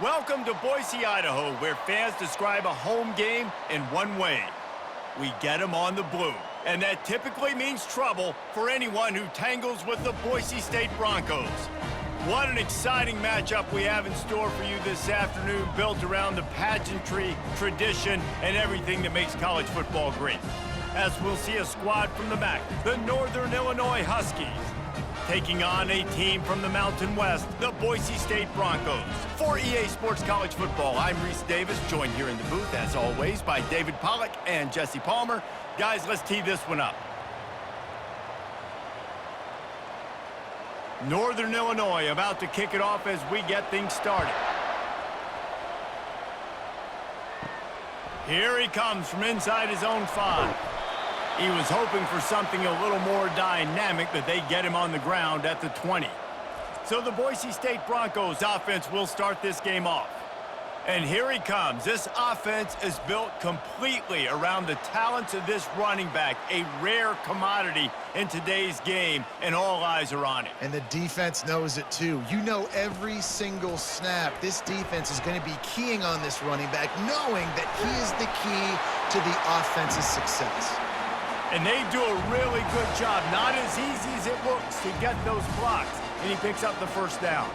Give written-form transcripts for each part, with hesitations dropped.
Welcome to Boise, Idaho, where fans describe a home game in one way. We get them on the blue, and that typically means trouble for anyone who tangles with the Boise State Broncos. What an exciting matchup we have in store for you this afternoon, built around the pageantry, tradition, and everything that makes college football great. As we'll see a squad from the MAC, the Northern Illinois Huskies, taking on a team from the Mountain West, the Boise State Broncos. For EA Sports College Football, I'm Reese Davis, joined here in the booth, as always, by David Pollack and Jesse Palmer. Guys, let's tee this one up. Northern Illinois about to kick it off as we get things started. Here he comes from inside his own 5. He was hoping for something a little more dynamic, but they get him on the ground at the 20. So the Boise State Broncos offense will start this game off. And here he comes. This offense is built completely around the talents of this running back, a rare commodity in today's game, and all eyes are on it. And the defense knows it too. You know every single snap, this defense is going to be keying on this running back, knowing that he is the key to the offense's success. And they do a really good job, not as easy as it looks, to get those blocks. And he picks up the first down.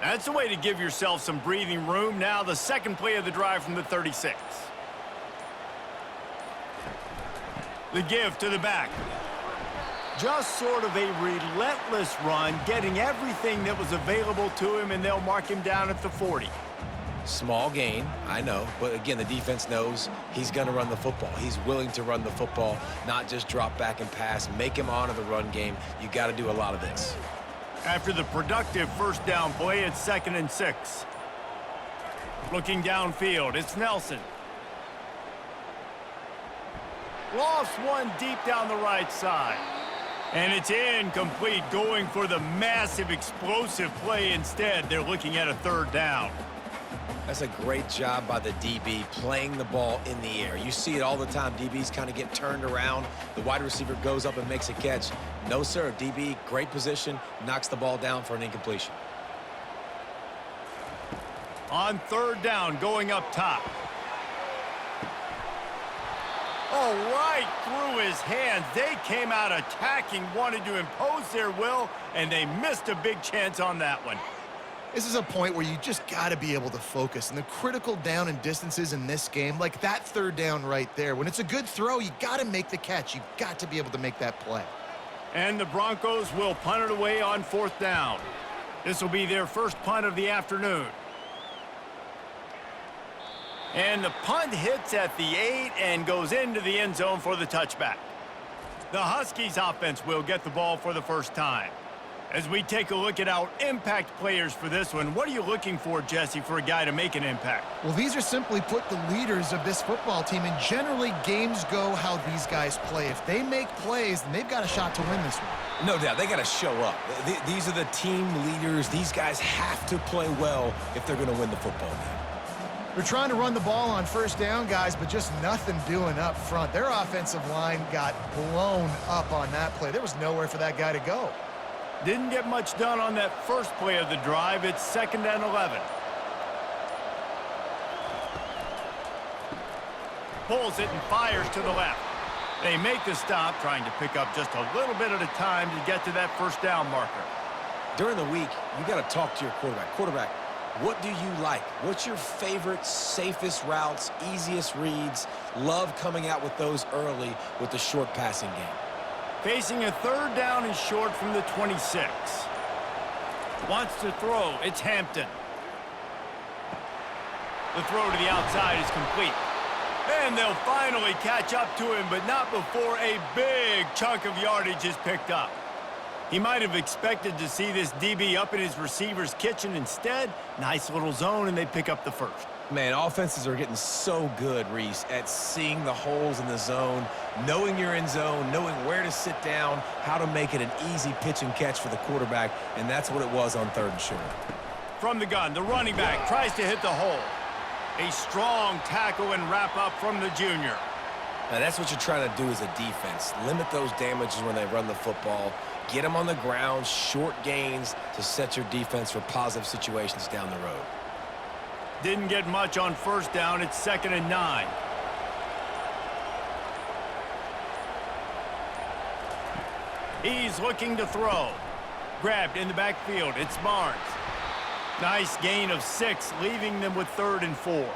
That's a way to give yourself some breathing room. Now the second play of the drive from the 36. The give to the back. Just sort of a relentless run, getting everything that was available to him, and they'll mark him down at the 40. Small gain, I know, but again, the defense knows he's going to run the football. He's willing to run the football, not just drop back and pass, make him honor the run game. You got to do a lot of this. After the productive first down play, it's 2nd and 6. Looking downfield, it's Nelson. Lost one deep down the right side. And it's incomplete, going for the massive explosive play instead. They're looking at a 3rd down. That's a great job by the DB, playing the ball in the air. You see it all the time. DBs kind of get turned around. The wide receiver goes up and makes a catch. No, sir. DB, great position, knocks the ball down for an incompletion. On 3rd down, going up top. Oh, right through his hands. They came out attacking, wanted to impose their will, and they missed a big chance on that one. This is a point where you just got to be able to focus. And the critical down and distances in this game, like that 3rd down right there, when it's a good throw, you got to make the catch. You got to be able to make that play. And the Broncos will punt it away on 4th down. This will be their first punt of the afternoon. And the punt hits at the 8 and goes into the end zone for the touchback. The Huskies offense will get the ball for the first time. As we take a look at our impact players for this one, what are you looking for, Jesse, for a guy to make an impact? Well, these are simply put the leaders of this football team, and generally games go how these guys play. If they make plays, then they've got a shot to win this one. No doubt, they got to show up. These are the team leaders. These guys have to play well if they're going to win the football game. They're trying to run the ball on 1st down, guys, but just nothing doing up front. Their offensive line got blown up on that play. There was nowhere for that guy to go. Didn't get much done on that first play of the drive. It's 2nd and 11. Pulls it and fires to the left. They make the stop, trying to pick up just a little bit at a time to get to that 1st down marker. During the week, you got to talk to your quarterback. Quarterback, what do you like? What's your favorite, safest routes, easiest reads? Love coming out with those early with the short passing game. Facing a 3rd down and short from the 26. Wants to throw. It's Hampton. The throw to the outside is complete. And they'll finally catch up to him, but not before a big chunk of yardage is picked up. He might have expected to see this DB up in his receiver's kitchen. Instead, nice little zone, and they pick up the 1st. Man, offenses are getting so good, Reese, at seeing the holes in the zone, knowing you're in zone, knowing where to sit down, how to make it an easy pitch and catch for the quarterback, and that's what it was on 3rd and short. From the gun, the running back tries to hit the hole. A strong tackle and wrap up from the junior. Now, that's what you're trying to do as a defense. Limit those damages when they run the football. Get them on the ground, short gains to set your defense for positive situations down the road. Didn't get much on first down. It's 2nd and 9. He's looking to throw. Grabbed in the backfield. It's Barnes. Nice gain of 6, leaving them with 3rd and 4.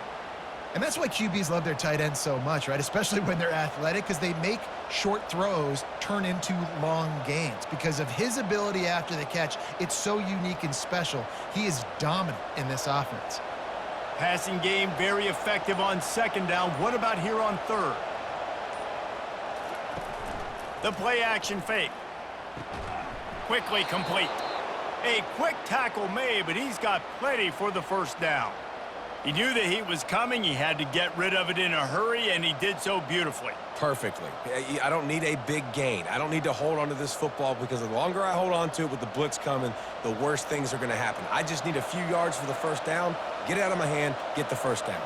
And that's why QBs love their tight ends so much, right? Especially when they're athletic, because they make short throws turn into long gains. Because of his ability after the catch, it's so unique and special. He is dominant in this offense. Passing game very effective on 2nd down. What about here on 3rd? The play action fake. Quickly complete. A quick tackle made, but he's got plenty for the 1st down. He knew that he was coming. He had to get rid of it in a hurry, and he did so beautifully. Perfectly. I don't need a big gain. I don't need to hold on to this football because the longer I hold on to it with the blitz coming, the worse things are going to happen. I just need a few yards for the 1st down, get it out of my hand, get the 1st down.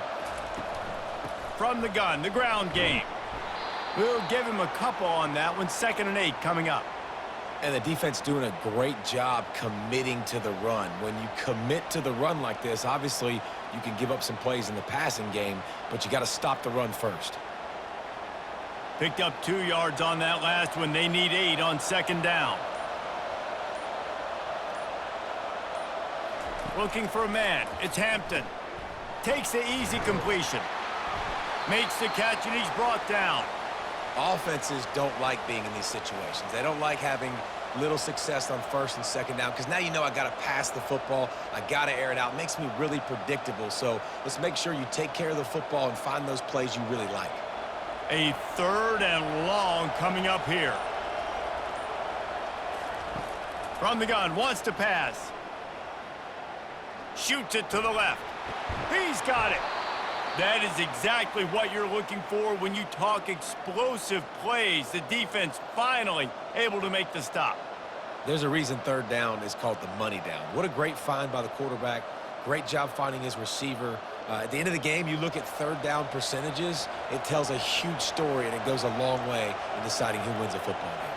From the gun, the ground game. We'll give him a couple on that one. 2nd and 8 coming up. And the defense doing a great job committing to the run. When you commit to the run like this, obviously you can give up some plays in the passing game, but you got to stop the run first. Picked up 2 yards on that last one. They need 8 on 2nd down. Looking for a man. It's Hampton. Takes the easy completion. Makes the catch, and he's brought down. Offenses don't like being in these situations. They don't like having little success on 1st and 2nd down because now you know I got to pass the football. I got to air it out. It makes me really predictable. So let's make sure you take care of the football and find those plays you really like. A 3rd and long coming up here. From the gun, wants to pass. Shoots it to the left. He's got it. That is exactly what you're looking for when you talk explosive plays. The defense finally able to make the stop. There's a reason 3rd down is called the money down. What a great find by the quarterback. Great job finding his receiver. At the end of the game, you look at 3rd down percentages. It tells a huge story, and it goes a long way in deciding who wins a football game.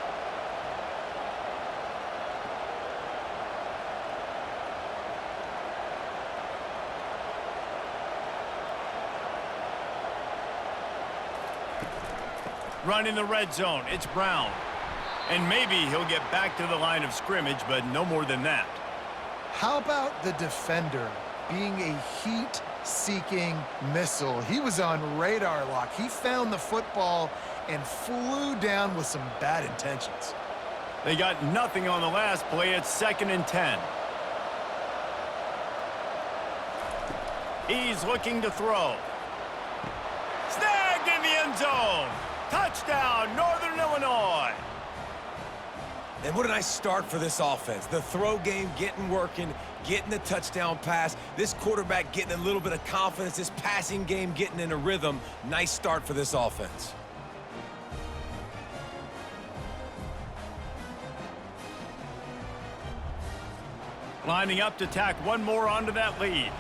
Run in the red zone. It's Brown. And maybe he'll get back to the line of scrimmage, but no more than that. How about the defender being a heat-seeking missile? He was on radar lock. He found the football and flew down with some bad intentions. They got nothing on the last play. It's 2nd and 10. He's looking to throw. Snagged in the end zone. Touchdown, Northern Illinois. And what a nice start for this offense. The throw game getting working, getting the touchdown pass. This quarterback getting a little bit of confidence. This passing game getting in a rhythm. Nice start for this offense. Lining up to tack one more onto that lead.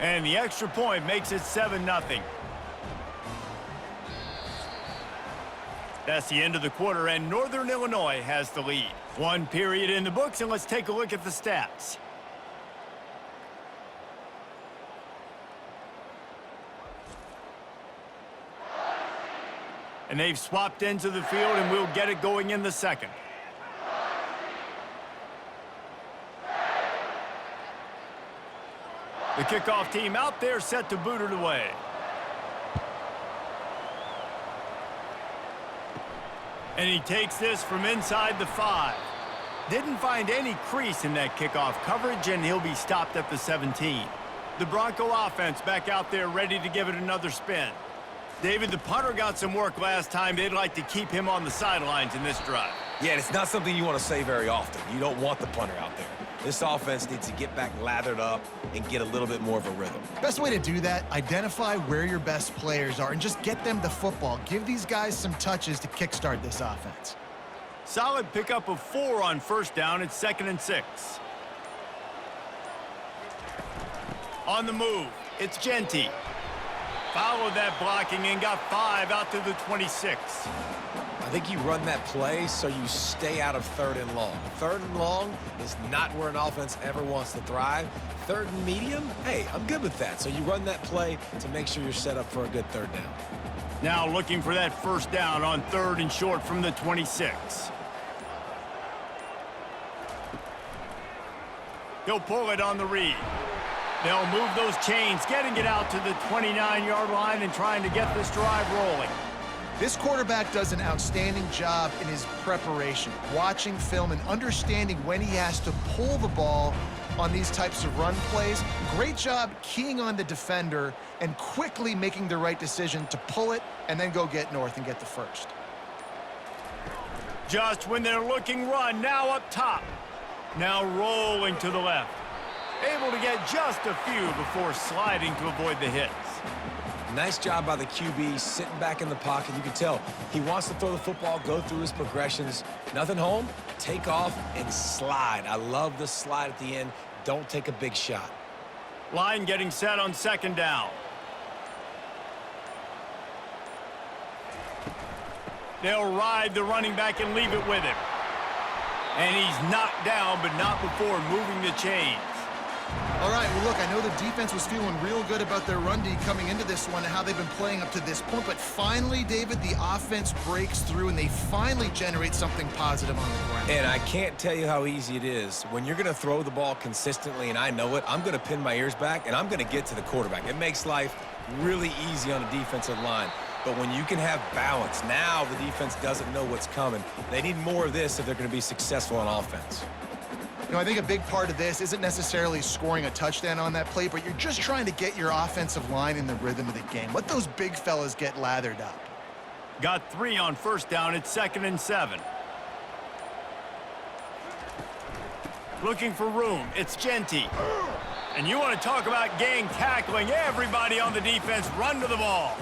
And the extra point makes it 7-0. That's the end of the quarter, and Northern Illinois has the lead. 1 period in the books, and let's take a look at the stats. And they've swapped into the field, and we'll get it going in the 2nd. The kickoff team out there set to boot it away. And he takes this from inside the 5. Didn't find any crease in that kickoff coverage, and he'll be stopped at the 17. The Bronco offense back out there ready to give it another spin. David, the punter got some work last time. They'd like to keep him on the sidelines in this drive. Yeah, it's not something you want to say very often. You don't want the punter out there. This offense needs to get back lathered up and get a little bit more of a rhythm. Best way to do that, identify where your best players are and just get them the football. Give these guys some touches to kickstart this offense. Solid pickup of 4 on 1st down. It's 2nd and 6. On the move. it's Genty. Followed that blocking and got 5 out to the 26. I think you run that play so you stay out of 3rd and long. 3rd and long is not where an offense ever wants to thrive. 3rd and medium, hey, I'm good with that. So you run that play to make sure you're set up for a good 3rd down. Now looking for that 1st down on 3rd and short from the 26. He'll pull it on the read. They'll move those chains, getting it out to the 29-yard line and trying to get this drive rolling. This quarterback does an outstanding job in his preparation, watching film and understanding when he has to pull the ball on these types of run plays. Great job keying on the defender and quickly making the right decision to pull it and then go get north and get the 1st. Just when they're looking run, now up top. Now rolling to the left. Able to get just a few before sliding to avoid the hits. Nice job by the QB, sitting back in the pocket. You can tell he wants to throw the football, go through his progressions. Nothing home, take off, and slide. I love the slide at the end. Don't take a big shot. Line getting set on 2nd down. They'll ride the running back and leave it with him. And he's knocked down, but not before moving the chains. All right, well, look, I know the defense was feeling real good about their run D coming into this one and how they've been playing up to this point, but finally, David, the offense breaks through and they finally generate something positive on the ground. And I can't tell you how easy it is. When you're going to throw the ball consistently, and I know it, I'm going to pin my ears back, and I'm going to get to the quarterback. It makes life really easy on the defensive line. But when you can have balance, now the defense doesn't know what's coming. They need more of this if they're going to be successful on offense. You know, I think a big part of this isn't necessarily scoring a touchdown on that play, but you're just trying to get your offensive line in the rhythm of the game. Let those big fellas get lathered up. Got 3 on 1st down at 2nd and 7. Looking for room, it's Genty. And you want to talk about gang tackling, everybody on the defense run to the ball.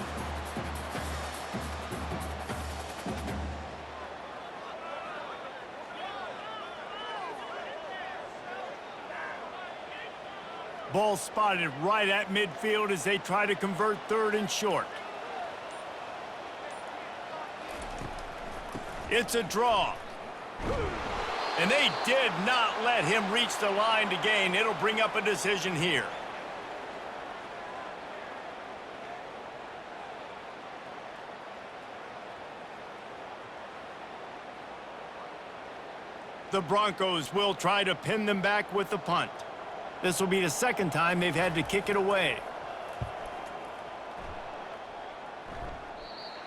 Ball spotted right at midfield as they try to convert 3rd and short. It's a draw. And they did not let him reach the line to gain. It'll bring up a decision here. The Broncos will try to pin them back with the punt. This will be the 2nd time they've had to kick it away.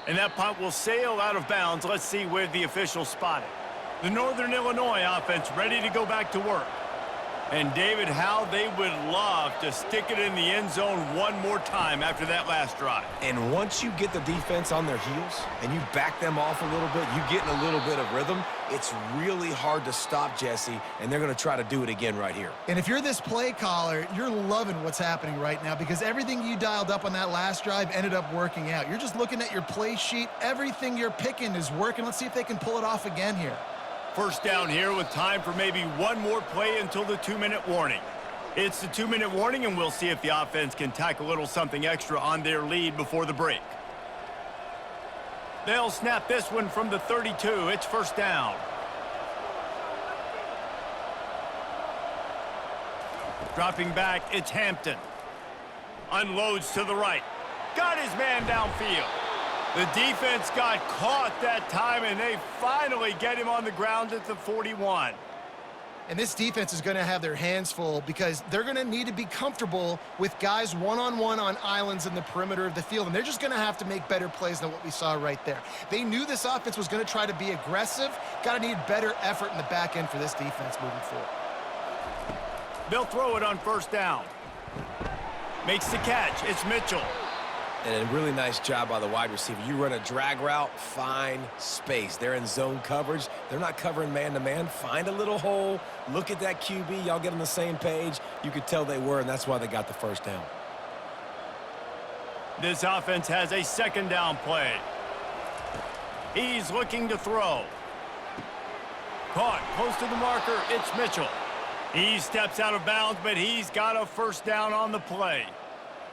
And that punt will sail out of bounds. Let's see where the officials spot it. The Northern Illinois offense ready to go back to work. And David, how they would love to stick it in the end zone one more time after that last drive. And once you get the defense on their heels and you back them off a little bit, you get in a little bit of rhythm, it's really hard to stop Jesse, and they're going to try to do it again right here. And if you're this play caller, you're loving what's happening right now because everything you dialed up on that last drive ended up working out. You're just looking at your play sheet. Everything you're picking is working. Let's see if they can pull it off again here. 1st down here with time for maybe one more play until the 2-minute warning. It's the 2-minute warning, and we'll see if the offense can tack a little something extra on their lead before the break. They'll snap this one from the 32. It's 1st down. Dropping back, it's Hampton. Unloads to the right. Got his man downfield. The defense got caught that time, and they finally get him on the ground at the 41. And this defense is going to have their hands full because they're going to need to be comfortable with guys one-on-one on islands in the perimeter of the field, and they're just going to have to make better plays than what we saw right there. They knew this offense was going to try to be aggressive. Got to need better effort in the back end for this defense moving forward. They'll throw it on 1st down. Makes the catch. It's Mitchell. And a really nice job by the wide receiver. You run a drag route, find space. They're in zone coverage. They're not covering man-to-man. Find a little hole. Look at that QB. Y'all get on the same page. You could tell they were, and that's why they got the 1st down. This offense has a 2nd down play. He's looking to throw. Caught close to the marker. It's Mitchell. He steps out of bounds, but he's got a 1st down on the play.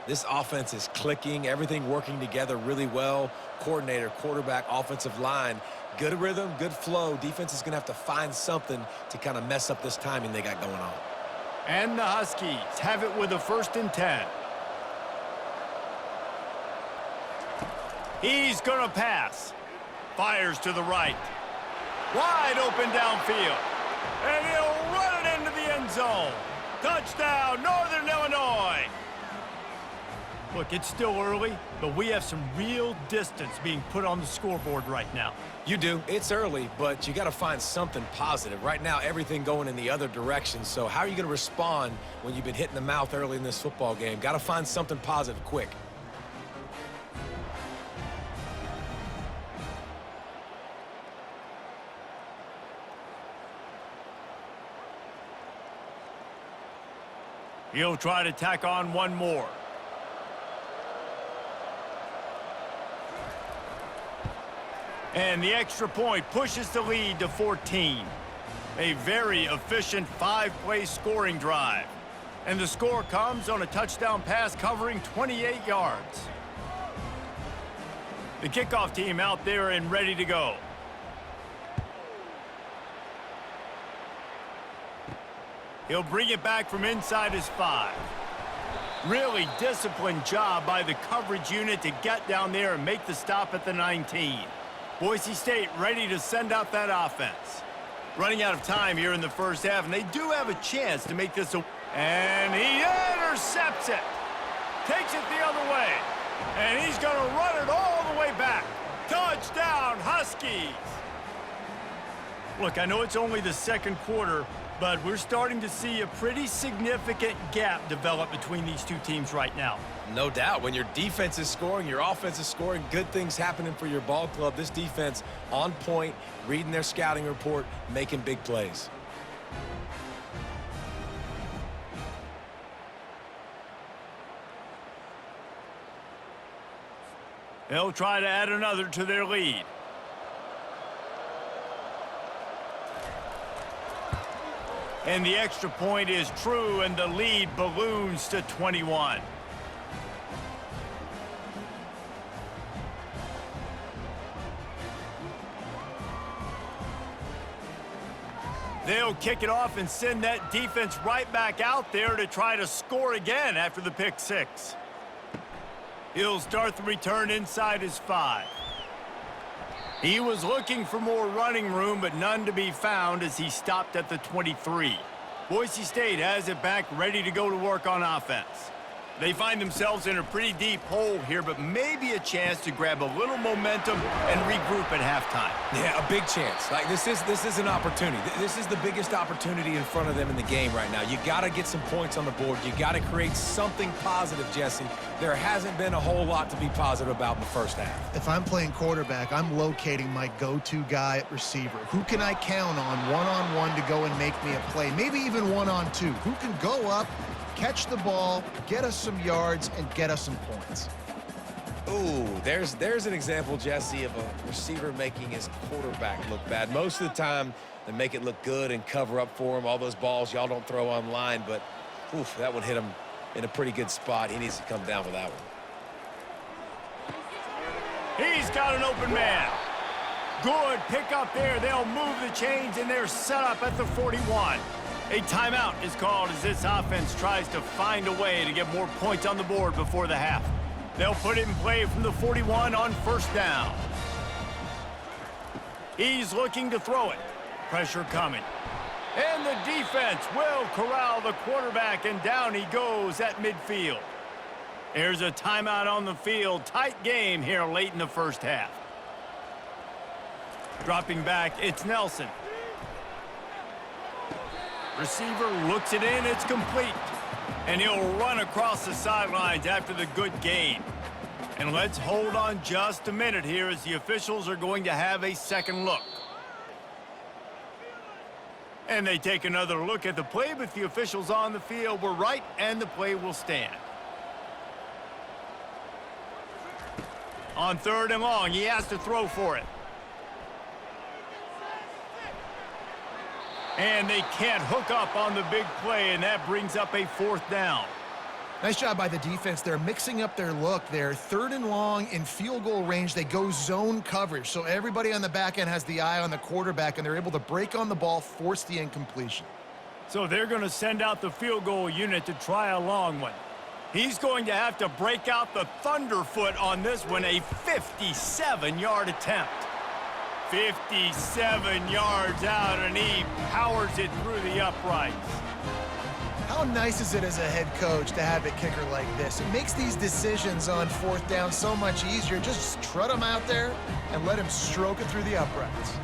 This offense is clicking, everything working together really well. Coordinator, quarterback, offensive line, good rhythm, good flow. Defense is going to have to find something to kind of mess up this timing they got going on. And the Huskies have it with a 1st and 10. He's going to pass. Fires to the right. Wide open downfield. And he'll run it into the end zone. Touchdown, Northern Illinois. Look, it's still early, but we have some real distance being put on the scoreboard right now. You do. It's early, but you got to find something positive. Right now, everything going in the other direction. So how are you going to respond when you've been hit in the mouth early in this football game? Got to find something positive quick. He'll try to tack on one more. And the extra point pushes the lead to 14. A very efficient 5-play scoring drive. And the score comes on a touchdown pass covering 28 yards. The kickoff team out there and ready to go. He'll bring it back from inside his 5. Really disciplined job by the coverage unit to get down there and make the stop at the 19. Boise State ready to send out that offense. Running out of time here in the first half, and they do have a chance to make this a... And he intercepts it. Takes it the other way. And he's going to run it all the way back. Touchdown, Huskies! Look, I know it's only the second quarter, but we're starting to see a pretty significant gap develop between these two teams right now. No doubt. When your defense is scoring, your offense is scoring, good things happening for your ball club. This defense on point, reading their scouting report, making big plays. They'll try to add another to their lead. And the extra point is true, and the lead balloons to 21. They'll kick it off and send that defense right back out there to try to score again after the pick 6. He'll start the return inside his 5. He was looking for more running room, but none to be found as he stopped at the 23. Boise State has it back ready to go to work on offense. They find themselves in a pretty deep hole here, but maybe a chance to grab a little momentum and regroup at halftime. Yeah, a big chance. Like this is an opportunity. This is the biggest opportunity in front of them in the game right now. You got to get some points on the board. You got to create something positive, Jesse. There hasn't been a whole lot to be positive about in the first half. If I'm playing quarterback, I'm locating my go-to guy at receiver. Who can I count on one-on-one to go and make me a play? Maybe even one-on-two. Who can go up, catch the ball, get us some yards, and get us some points? Ooh, there's an example, Jesse, of a receiver making his quarterback look bad. Most of the time, they make it look good and cover up for him. All those balls y'all don't throw online, but oof, that would hit him in a pretty good spot. He needs to come down with that one. He's got an open man. Good pick up there. They'll move the chains, and they're set up at the 41. A timeout is called as this offense tries to find a way to get more points on the board before the half. They'll put it in play from the 41 on first down. He's looking to throw it. Pressure coming. And the defense will corral the quarterback, and down he goes at midfield. There's a timeout on the field. Tight game here late in the first half. Dropping back, it's Nelson. Receiver looks it in, it's complete. And he'll run across the sidelines after the good gain. And let's hold on just a minute here as the officials are going to have a second look. And they take another look at the play, but the officials on the field were right, and the play will stand. On 3rd and long, he has to throw for it. And they can't hook up on the big play, and that brings up a 4th down. Nice job by the defense. They're mixing up their look. They're 3rd and long in field goal range. They go zone coverage. So everybody on the back end has the eye on the quarterback, and they're able to break on the ball, force the incompletion. So they're going to send out the field goal unit to try a long one. He's going to have to break out the thunderfoot on this one, a 57-yard attempt. 57 yards out, and he powers it through the uprights. How nice is it as a head coach to have a kicker like this? It makes these decisions on 4th down so much easier. Just trot him out there and let him stroke it through the uprights.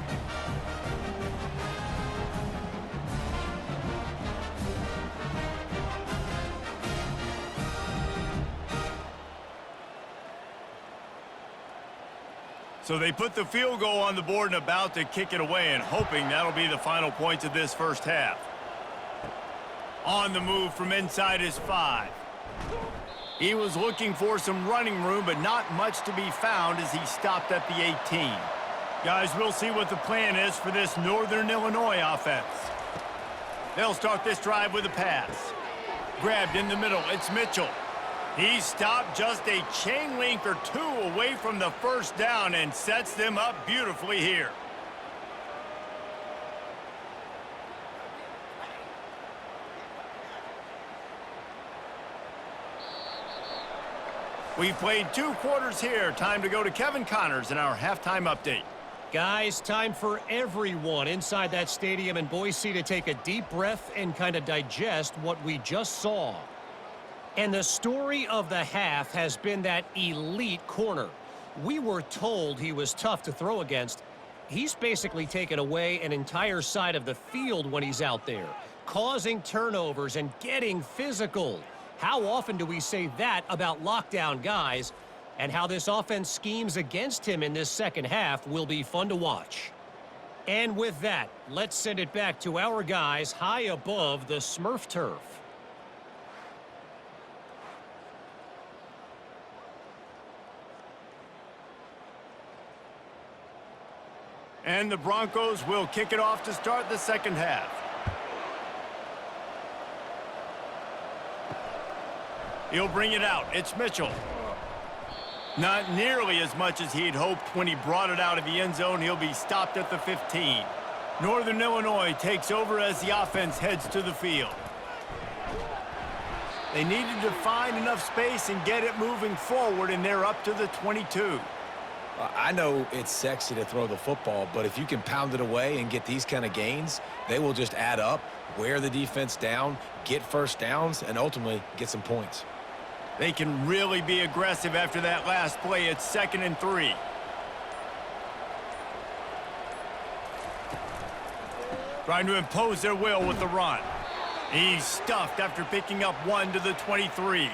So they put the field goal on the board and about to kick it away, and hoping that'll be the final points of this first half. On the move from inside his 5. He was looking for some running room, but not much to be found as he stopped at the 18. Guys, we'll see what the plan is for this Northern Illinois offense. They'll start this drive with a pass. Grabbed in the middle, it's Mitchell. He stopped just a chain link or 2 away from the first down and sets them up beautifully here. We've played 2 quarters here. Time to go to Kevin Connors in our halftime update. Guys, time for everyone inside that stadium in Boise to take a deep breath and kind of digest what we just saw. And the story of the half has been that elite corner. We were told he was tough to throw against. He's basically taken away an entire side of the field when he's out there, causing turnovers and getting physical. How often do we say that about lockdown guys? And how this offense schemes against him in this second half will be fun to watch. And with that, let's send it back to our guys high above the Smurf turf. And the Broncos will kick it off to start the second half. He'll bring it out. It's Mitchell. Not nearly as much as he'd hoped when he brought it out of the end zone. He'll be stopped at the 15. Northern Illinois takes over as the offense heads to the field. They needed to find enough space and get it moving forward, and they're up to the 22. I know it's sexy to throw the football, but if you can pound it away and get these kind of gains, they will just add up, wear the defense down, get first downs, and ultimately get some points. They can really be aggressive after that last play. It's 2nd and 3. Trying to impose their will with the run. He's stuffed after picking up 1 to the 23.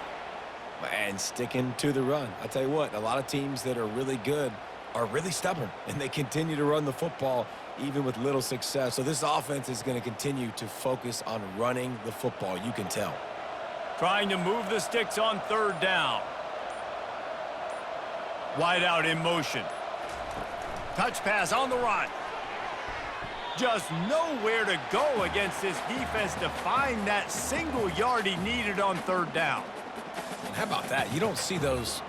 And sticking to the run. I'll tell you what, a lot of teams that are really good are really stubborn, and they continue to run the football even with little success. So this offense is going to continue to focus on running the football. You can tell. Trying to move the sticks on 3rd down. Wide out in motion. Touch pass on the run. Just nowhere to go against this defense to find that single yard he needed on 3rd down. And how about that? You don't see those,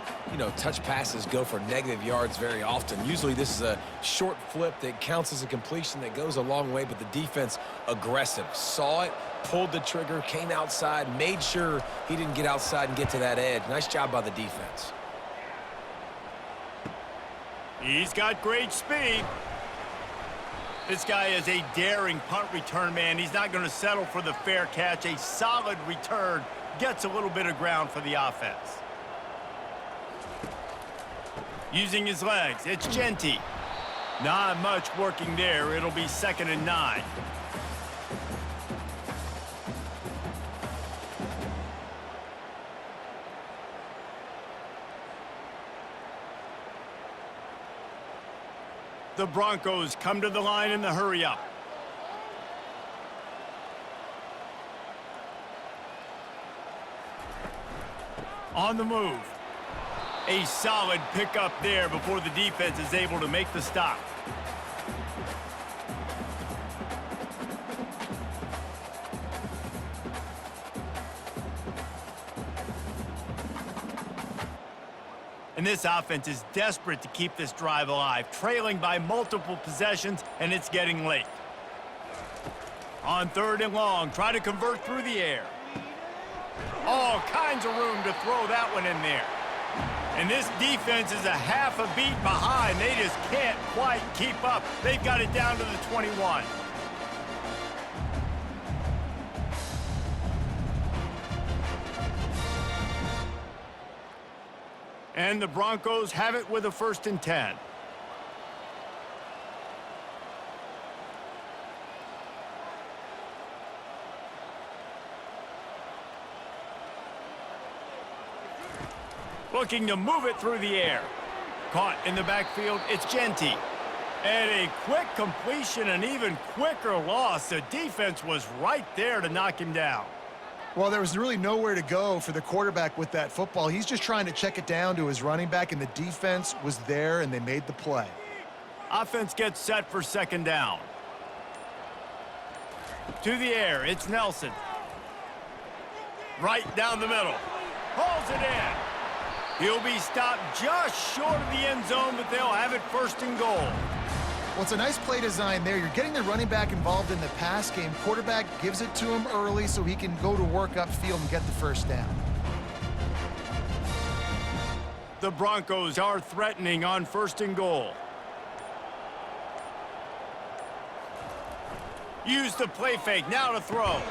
touch passes go for negative yards very often. Usually this is a short flip that counts as a completion that goes a long way, but the defense aggressive. Saw it, pulled the trigger, came outside, made sure he didn't get outside and get to that edge. Nice job by the defense. He's got great speed. This guy is a daring punt return man. He's not going to settle for the fair catch. A solid return gets a little bit of ground for the offense. Using his legs, it's Genty. Not much working there. It'll be 2nd and 9. The Broncos come to the line in the hurry-up. On the move. A solid pickup there before the defense is able to make the stop. And this offense is desperate to keep this drive alive, trailing by multiple possessions, and it's getting late. On 3rd and long, try to convert through the air. All kinds of room to throw that one in there. And this defense is a half a beat behind. They just can't quite keep up. They've got it down to the 21. And the Broncos have it with a 1st and 10. Looking to move it through the air. Caught in the backfield, it's Genty. And a quick completion, an even quicker loss. The defense was right there to knock him down. Well, there was really nowhere to go for the quarterback with that football. He's just trying to check it down to his running back, and the defense was there, and they made the play. Offense gets set for 2nd down. To the air, it's Nelson. Right down the middle. Hauls it in. He'll be stopped just short of the end zone, but they'll have it 1st and goal. Well, it's a nice play design there. You're getting the running back involved in the pass game. Quarterback gives it to him early so he can go to work upfield and get the 1st down. The Broncos are threatening on 1st and goal. Use the play fake, now to throw.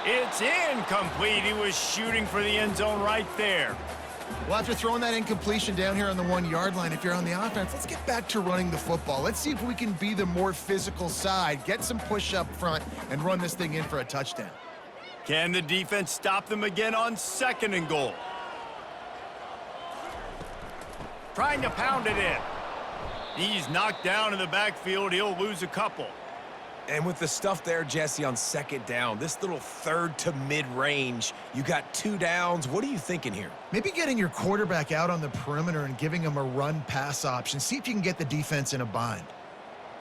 It's incomplete. He was shooting for the end zone right there. Well, after throwing that incompletion down here on the 1-yard line, if you're on the offense, let's get back to running the football. Let's see if we can be the more physical side, get some push up front, and run this thing in for a touchdown. Can the defense stop them again on 2nd and goal? Trying to pound it in. He's knocked down in the backfield. He'll lose a couple. And with the stuff there, Jesse, on 2nd down, this little 3rd to mid-range, you got 2 downs. What are you thinking here? Maybe getting your quarterback out on the perimeter and giving him a run-pass option. See if you can get the defense in a bind.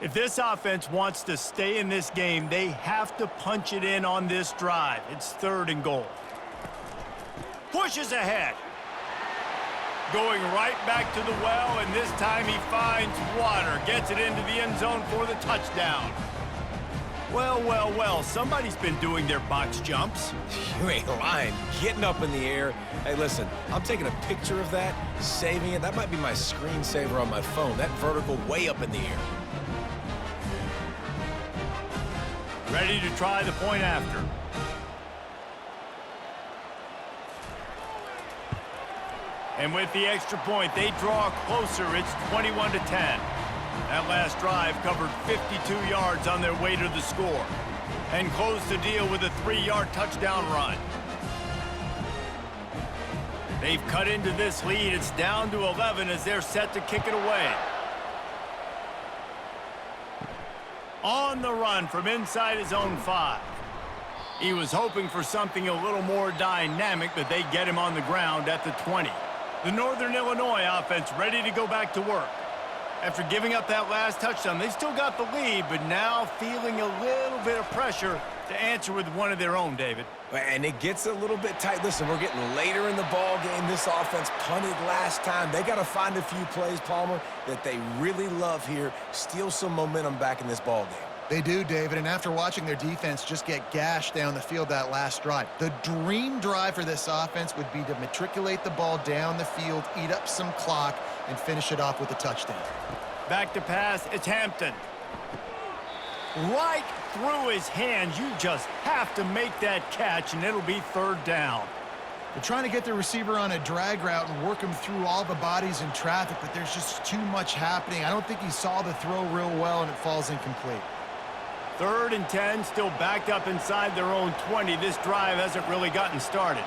If this offense wants to stay in this game, they have to punch it in on this drive. It's 3rd and goal. Pushes ahead. Going right back to the well, and this time he finds water. Gets it into the end zone for the touchdown. Well, well, well, somebody's been doing their box jumps. You ain't lying. Getting up in the air. Hey, listen, I'm taking a picture of that, saving it. That might be my screensaver on my phone. That vertical way up in the air. Ready to try the point after. And with the extra point, they draw closer. It's 21-10. That last drive covered 52 yards on their way to the score and closed the deal with a 3-yard touchdown run. They've cut into this lead. It's down to 11 as they're set to kick it away. On the run from inside his own 5. He was hoping for something a little more dynamic, but they get him on the ground at the 20. The Northern Illinois offense ready to go back to work. After giving up that last touchdown, they still got the lead, but now feeling a little bit of pressure to answer with one of their own, David. And it gets a little bit tight. Listen, we're getting later in the ball game. This offense punted last time. They got to find a few plays, Palmer, that they really love here. Steal some momentum back in this ball game. They do, David, and after watching their defense just get gashed down the field that last drive, the dream drive for this offense would be to matriculate the ball down the field, eat up some clock, and finish it off with a touchdown. Back to pass, it's Hampton. Right through his hands. You just have to make that catch, and it'll be 3rd down. They're trying to get the receiver on a drag route and work him through all the bodies in traffic, but there's just too much happening. I don't think he saw the throw real well, and it falls incomplete. 3rd and 10, still backed up inside their own 20. This drive hasn't really gotten started.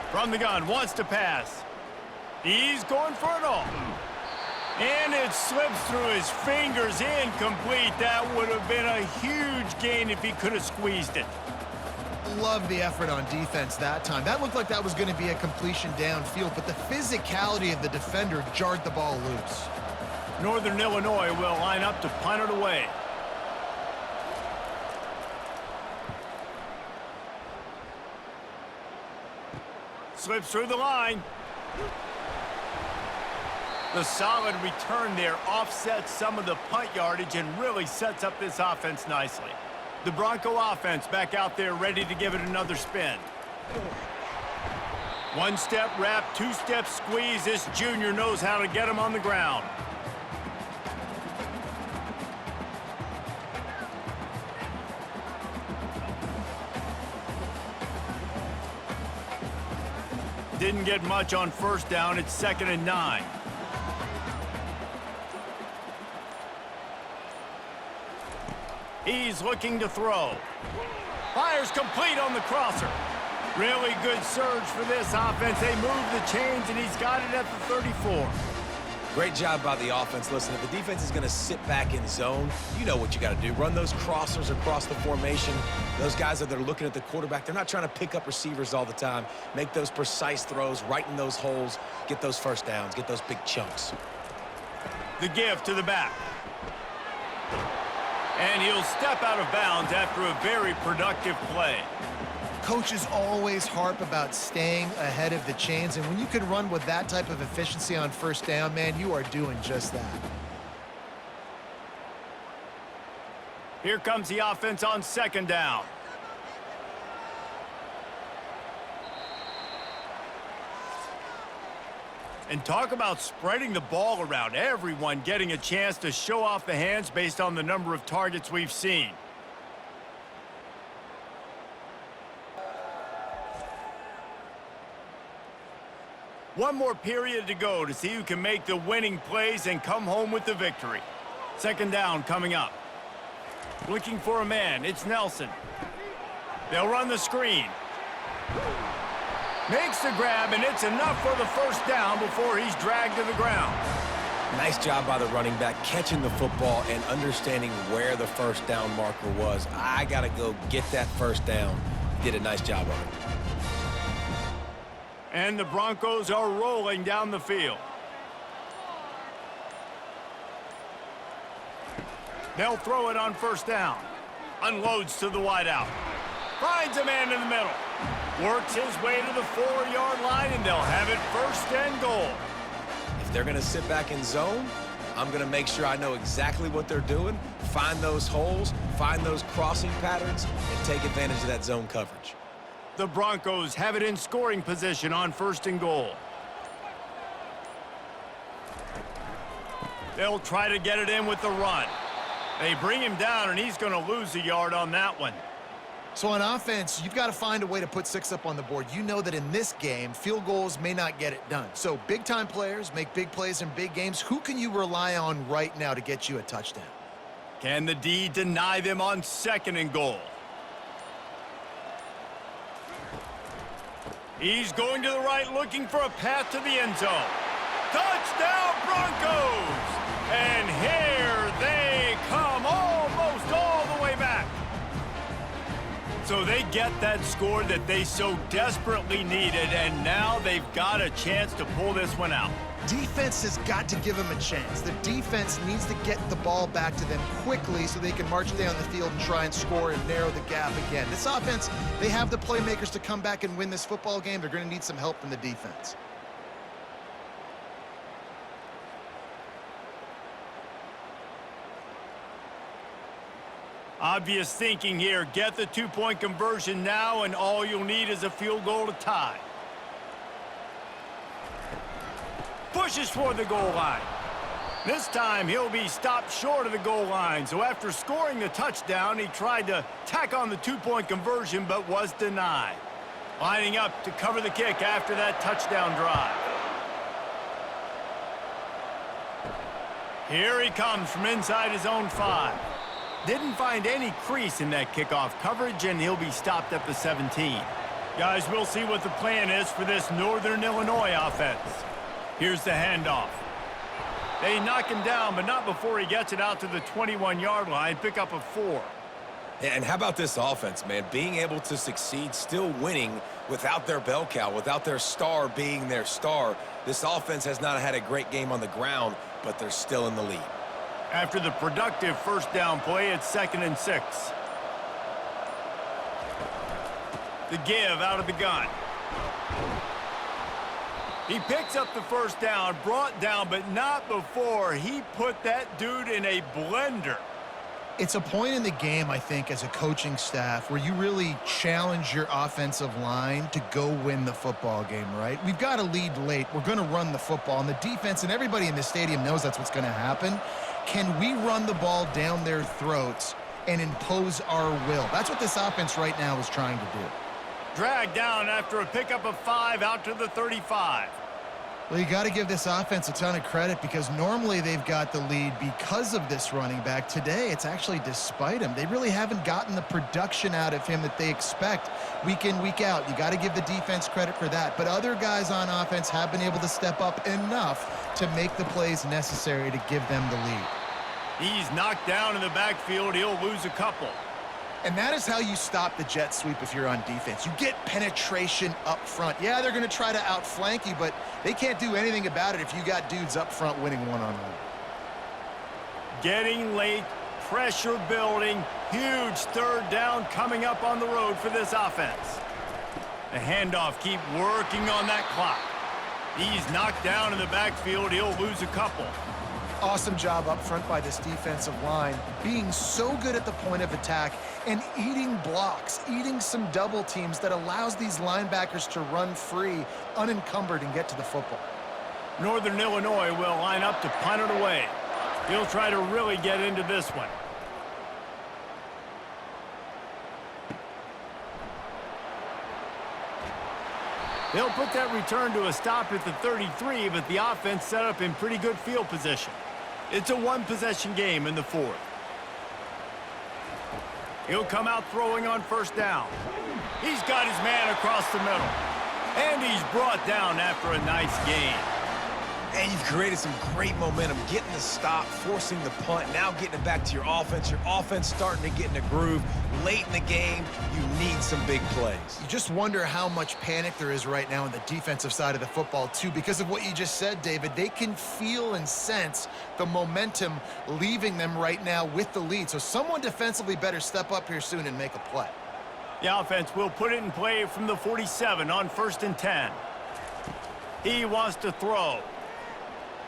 From the gun, wants to pass. He's going for it all. And it slips through his fingers, incomplete. That would have been a huge gain if he could have squeezed it. Love the effort on defense that time. That looked like that was going to be a completion downfield, but the physicality of the defender jarred the ball loose. Northern Illinois will line up to punt it away. Slips through the line. The solid return there offsets some of the punt yardage and really sets up this offense nicely. The Bronco offense back out there ready to give it another spin. One-step wrap, two-step squeeze. This junior knows how to get him on the ground. Didn't get much on first down. It's 2nd and 9. He's looking to throw. Fires complete on the crosser. Really good surge for this offense. They move the chains, and he's got it at the 34. Great job by the offense. Listen, if the defense is going to sit back in zone, you know what you got to do. Run those crossers across the formation. Those guys that are looking at the quarterback, they're not trying to pick up receivers all the time. Make those precise throws, right in those holes, get those first downs, get those big chunks. The give to the back. And he'll step out of bounds after a very productive play. Coaches always harp about staying ahead of the chains, and when you can run with that type of efficiency on first down, man, you are doing just that. Here comes the offense on 2nd down. And talk about spreading the ball around. Everyone getting a chance to show off the hands based on the number of targets we've seen. One more period to go to see who can make the winning plays and come home with the victory. 2nd down coming up. Looking for a man. It's Nelson. They'll run the screen. Makes the grab, and it's enough for the first down before he's dragged to the ground. Nice job by the running back, catching the football and understanding where the first down marker was. I got to go get that first down. Did a nice job of it. And the Broncos are rolling down the field. They'll throw it on first down. Unloads to the wideout. Finds a man in the middle. Works his way to the 4-yard line, and they'll have it 1st and goal. If they're going to sit back in zone, I'm going to make sure I know exactly what they're doing, find those holes, find those crossing patterns, and take advantage of that zone coverage. The Broncos have it in scoring position on 1st and goal. They'll try to get it in with the run. They bring him down, and he's going to lose a yard on that one. So on offense, you've got to find a way to put 6 up on the board. You know that in this game, field goals may not get it done. So big-time players make big plays in big games. Who can you rely on right now to get you a touchdown? Can the D deny them on 2nd and goal? He's going to the right, looking for a path to the end zone. Touchdown, Broncos! And here they come, almost all the way back. So they get that score that they so desperately needed, and now they've got a chance to pull this one out. Defense has got to give them a chance. The defense needs to get the ball back to them quickly so they can march down the field and try and score and narrow the gap again. This offense, they have the playmakers to come back and win this football game. They're going to need some help from the defense. Obvious thinking here. Get the 2-point conversion now, and all you'll need is a field goal to tie. Pushes for the goal line. This time, he'll be stopped short of the goal line. So after scoring the touchdown, he tried to tack on the 2-point conversion, but was denied. Lining up to cover the kick after that touchdown drive. Here he comes from inside his own 5. Didn't find any crease in that kickoff coverage, and he'll be stopped at the 17. Guys, we'll see what the plan is for this Northern Illinois offense. Here's the handoff. They knock him down, but not before he gets it out to the 21-yard line. Pick up a 4. And how about this offense, man? Being able to succeed, still winning without their bell cow, without their star being their star. This offense has not had a great game on the ground, but they're still in the lead. After the productive first down play, it's 2nd and 6. The give out of the gun. He picks up the first down, brought down, but not before he put that dude in a blender. It's a point in the game, I think, as a coaching staff where you really challenge your offensive line to go win the football game, right? We've got a lead late. We're going to run the football, and the defense and everybody in the stadium knows that's what's going to happen. Can we run the ball down their throats and impose our will? That's what this offense right now is trying to do. Dragged down after a pickup of 5 out to the 35. Well, you got to give this offense a ton of credit because normally they've got the lead because of this running back. Today, it's actually despite him. They really haven't gotten the production out of him that they expect week in, week out. You got to give the defense credit for that. But other guys on offense have been able to step up enough to make the plays necessary to give them the lead. He's knocked down in the backfield. He'll lose a couple. And that is how you stop the jet sweep if you're on defense. You get penetration up front. Yeah, they're going to try to outflank you, but they can't do anything about it if you got dudes up front winning one-on-one. Getting late, pressure building, huge third down coming up on the road for this offense. The handoff, keep working on that clock. He's knocked down in the backfield. He'll lose a couple. Awesome job up front by this defensive line, being so good at the point of attack and eating blocks, eating some double teams that allows these linebackers to run free, unencumbered, and get to the football. Northern Illinois will line up to punt it away. He'll try to really get into this one. They'll put that return to a stop at the 33, but the offense set up in pretty good field position. It's a one-possession game in the fourth. He'll come out throwing on first down. He's got his man across the middle. And he's brought down after a nice gain. And you've created some great momentum, getting the stop, forcing the punt, now getting it back to your offense. Your offense starting to get in a groove. Late in the game, you need some big plays. You just wonder how much panic there is right now on the defensive side of the football, too, because of what you just said, David. They can feel and sense the momentum leaving them right now with the lead. So someone defensively better step up here soon and make a play. The offense will put it in play from the 47 on 1st and 10. He wants to throw.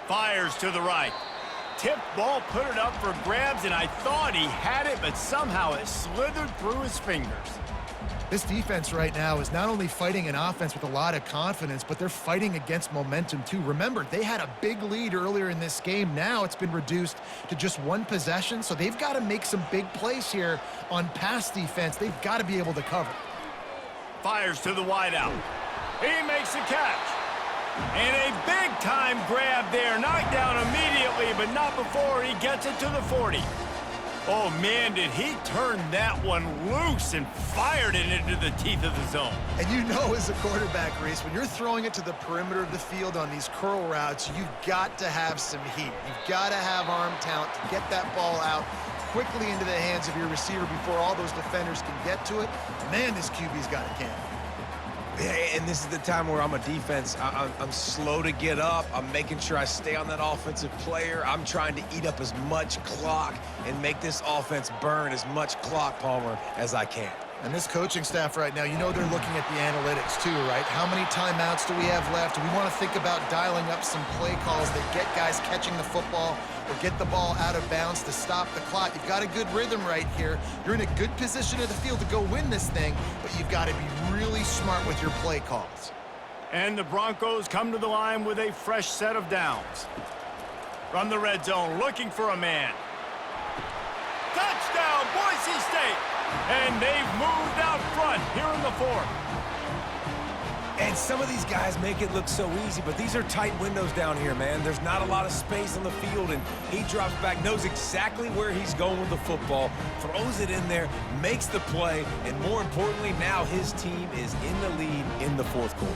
Fires to the right. Tipped ball, put it up for grabs, and I thought he had it, but somehow it slithered through his fingers. This defense right now is not only fighting an offense with a lot of confidence, but they're fighting against momentum, too. Remember, they had a big lead earlier in this game. Now it's been reduced to just one possession, so they've got to make some big plays here on pass defense. They've got to be able to cover. Fires to the wideout. He makes a catch. And a big-time grab there. Knocked down immediately, but not before he gets it to the 40. Oh, man, did he turn that one loose and fired it into the teeth of the zone. And you know as a quarterback, Reese, when you're throwing it to the perimeter of the field on these curl routes, you've got to have some heat. You've got to have arm talent to get that ball out quickly into the hands of your receiver before all those defenders can get to it. Man, this QB's got a cannon. And this is the time where I'm a defense. I'm slow to get up. I'm making sure I stay on that offensive player. I'm trying to eat up as much clock and make this offense burn as much clock, Palmer, as I can. And this coaching staff right now, you know they're looking at the analytics too, right? How many timeouts do we have left? Do we want to think about dialing up some play calls that get guys catching the football or get the ball out of bounds to stop the clock? You've got a good rhythm right here. You're in a good position of the field to go win this thing, but you've got to be really smart with your play calls. And the Broncos come to the line with a fresh set of downs. From the red zone, looking for a man. Touchdown, Boise State! And they've moved out front here in the fourth. And some of these guys make it look so easy, but these are tight windows down here, man. There's not a lot of space on the field, and he drops back, knows exactly where he's going with the football, throws it in there, makes the play, and more importantly, now his team is in the lead in the fourth quarter.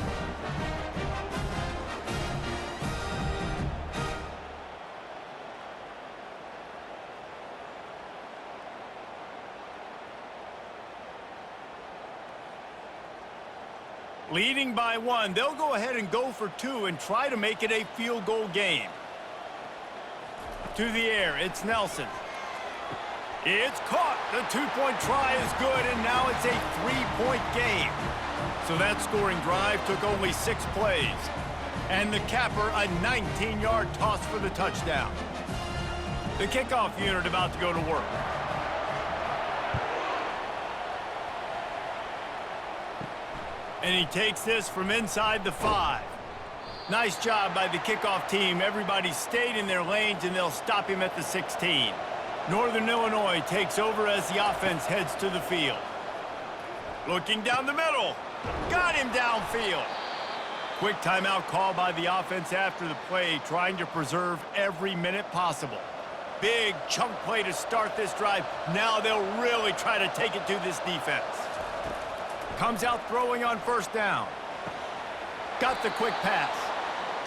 Leading by 1, they'll go ahead and go for 2 and try to make it a field goal game. To the air, it's Nelson. It's caught. The 2-point try is good, and now it's a 3-point game. So that scoring drive took only 6 plays. And the capper, a 19-yard toss for the touchdown. The kickoff unit about to go to work. And he takes this from inside the 5. Nice job by the kickoff team. Everybody stayed in their lanes, and they'll stop him at the 16. Northern Illinois takes over as the offense heads to the field. Looking down the middle. Got him downfield. Quick timeout call by the offense after the play, trying to preserve every minute possible. Big chunk play to start this drive. Now they'll really try to take it to this defense. Comes out throwing on first down. Got the quick pass.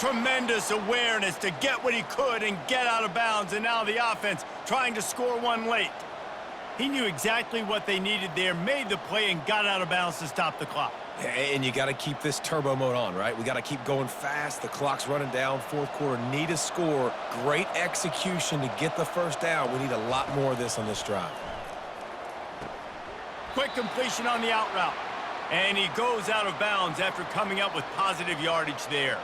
Tremendous awareness to get what he could and get out of bounds, and now the offense trying to score one late. He knew exactly what they needed there, made the play, and got out of bounds to stop the clock. Yeah, and you got to keep this turbo mode on, right? We got to keep going fast. The clock's running down. Fourth quarter, need a score. Great execution to get the first down. We need a lot more of this on this drive. Quick completion on the out route. And he goes out of bounds after coming up with positive yardage there.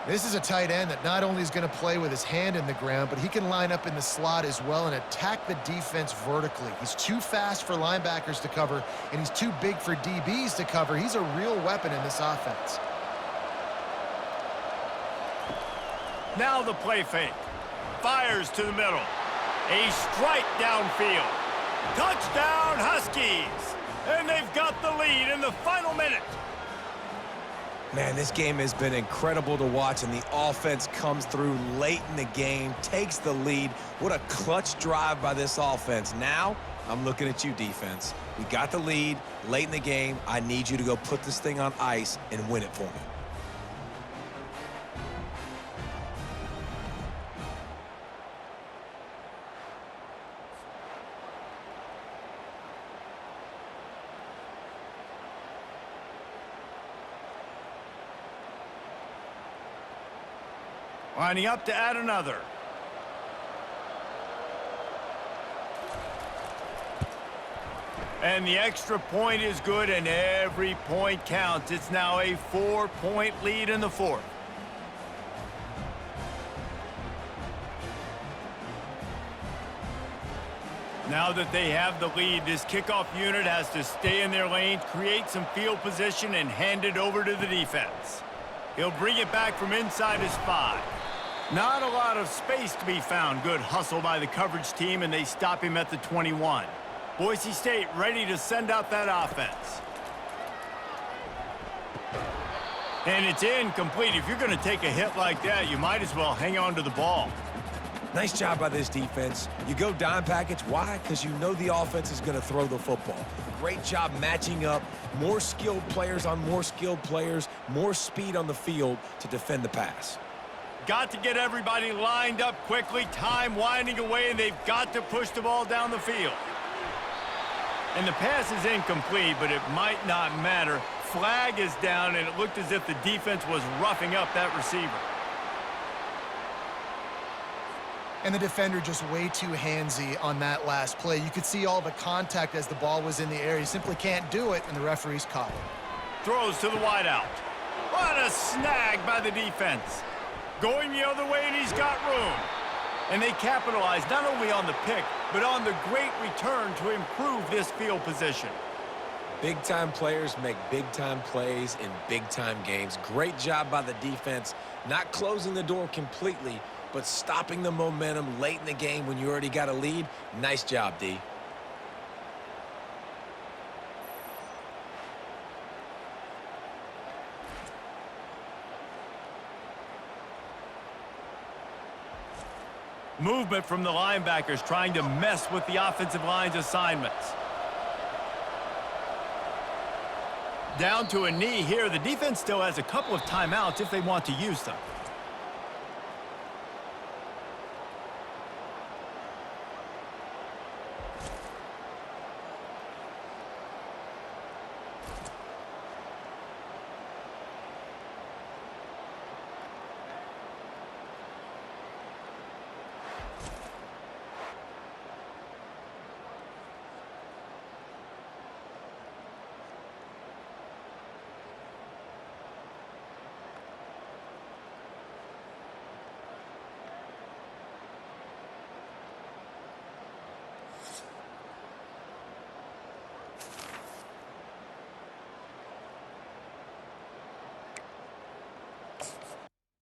This is a tight end that not only is going to play with his hand in the ground, but he can line up in the slot as well and attack the defense vertically. He's too fast for linebackers to cover, and he's too big for DBs to cover. He's a real weapon in this offense. Now the play fake. Fires to the middle. A strike downfield. Touchdown, Huskies! And they've got the lead in the final minute. Man, this game has been incredible to watch, and the offense comes through late in the game, takes the lead. What a clutch drive by this offense. Now, I'm looking at you, defense. We got the lead late in the game. I need you to go put this thing on ice and win it for me. Lining up to add another. And the extra point is good, and every point counts. It's now a 4-point lead in the fourth. Now that they have the lead, this kickoff unit has to stay in their lanes, create some field position, and hand it over to the defense. He'll bring it back from inside his 5. Not a lot of space to be found. Good hustle by the coverage team, and they stop him at the 21. Boise State ready to send out that offense. And it's incomplete. If you're going to take a hit like that, you might as well hang on to the ball. Nice job by this defense. You go dime package. Why? Because you know the offense is going to throw the football. Great job matching up. More skilled players on more skilled players. More speed on the field to defend the pass. Got to get everybody lined up quickly. Time winding away, and they've got to push the ball down the field. And the pass is incomplete, but it might not matter. Flag is down, and it looked as if the defense was roughing up that receiver. And the defender just way too handsy on that last play. You could see all the contact as the ball was in the air. He simply can't do it, and the referee's caught him. Throws to the wideout. What a snag by the defense. Going the other way, and he's got room. And they capitalize not only on the pick, but on the great return to improve this field position. Big-time players make big-time plays in big-time games. Great job by the defense, not closing the door completely, but stopping the momentum late in the game when you already got a lead. Nice job, D. Movement from the linebackers trying to mess with the offensive line's assignments. Down to a knee here. The defense still has a couple of timeouts if they want to use them.